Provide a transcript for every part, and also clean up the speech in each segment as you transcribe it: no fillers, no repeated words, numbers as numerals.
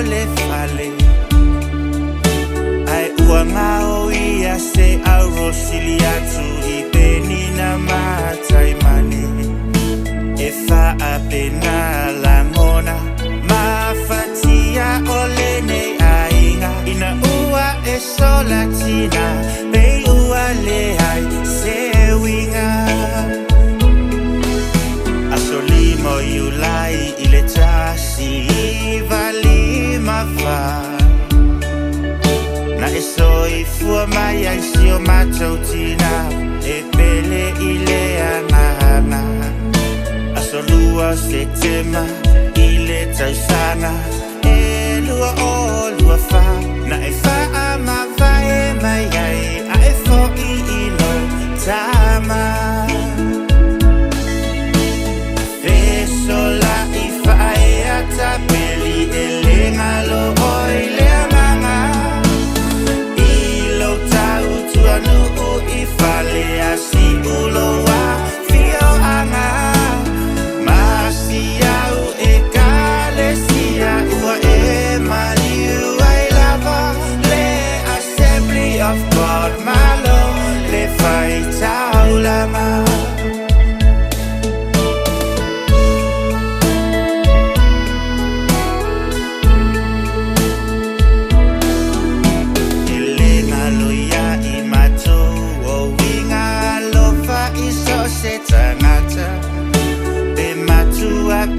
le fale ai ua ngao ia se auro siliatu I penina matai mane e whaapena langona mafatia ole nei ainga ina ua e solatina pei ua le ai se winga asolimo iulai ile tasi vali mafa na e soi fua mai ai sio matautina e pele ile angana asolua se tema ile tausana e lua o lua fa na e fa ama vai mai ai a e fo I ilo tama FESOLA'I FAAEA KAPELI e lenga lo oi le manga ilo tau tuanu o I fale a si ulo wa fio anga masiau e kalesia ua e maliu ai lava le Assembly of God malo le fai tau lama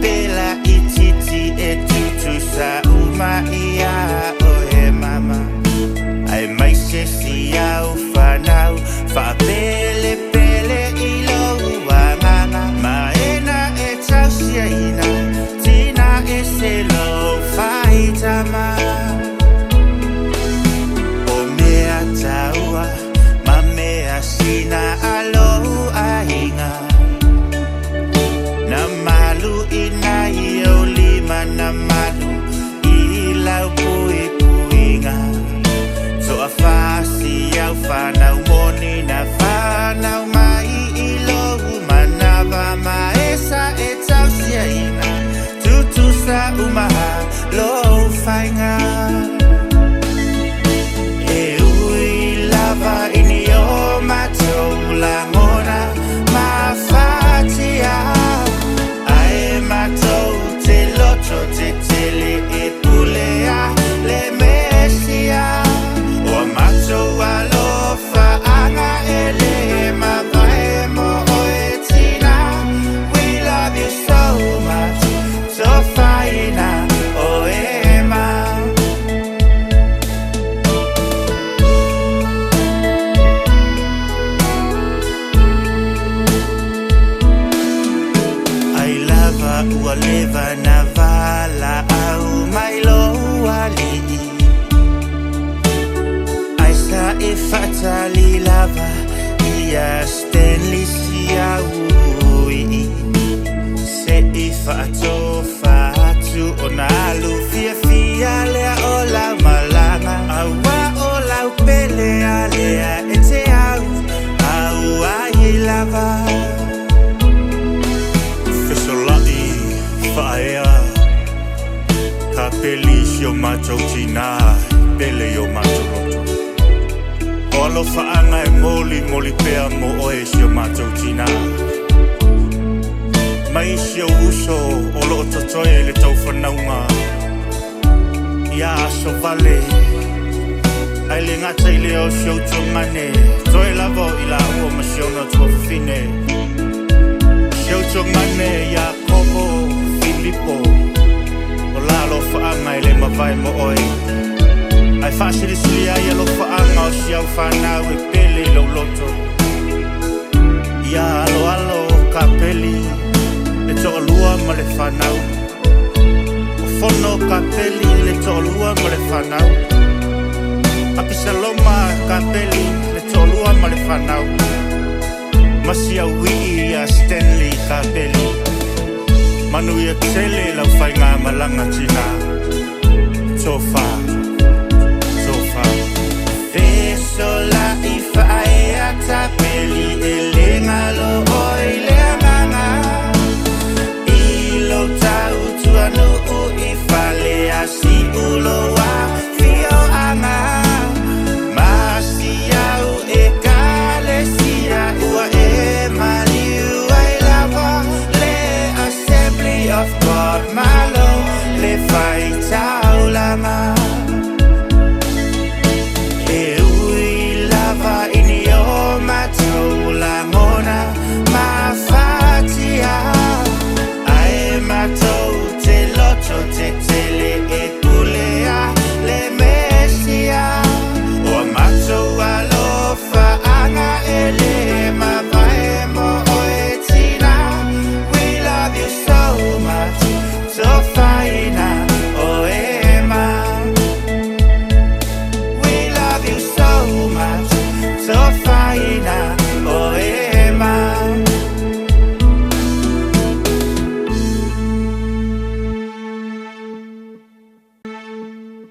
Bela ititi e tutu sa uma ia o e mama ai mai se si au fanau fa pele pele ilo wanganga maena e tausia ina tina e se lo faitama o mea taua ma mea sina alo ainga na malu ina iyo lima na malu ilau pui puinga so a fasi au whanau moni na whanau mai ilo manava maesa e tausia ina tutu sa umaha lo whainga e ui lava ini o matou langona mafatia matou te loto te tele e pulea le mesia o matou alofa anga ele mavaemo o etina we love you so much so faina o ema ua leva na vala au mai lo ali ai sa e fatali lava ia stenli sia ui se e fato fatu onalu fia fia le ola malanga awa ola pele alea e te au ai lava FAAEA KAPELI sio matou tina pele yo matou loto o alo faanga e moli pea mo oe sio matou tina mai sio uso o lo totoe le tau whanaunga ia aso vale ai le ngata I leo sio tongane toe lavo I la ua masiona tua fine sio tongane ia kovo Filipo o lalo whaanga I le mawai mo oi ai whasirisiri ai alo whaanga o siau whanau e pele lau loto ia alo KAPELI le to'olua ma le whanau o whono KAPELI le to'olua ma le whanau apisaloma KAPELI le to'olua ma le whanau masia wii a Stanley KAPELI manu ia tele lau whainga malanga tina tofa FESOLA'I FAAEA KAPELI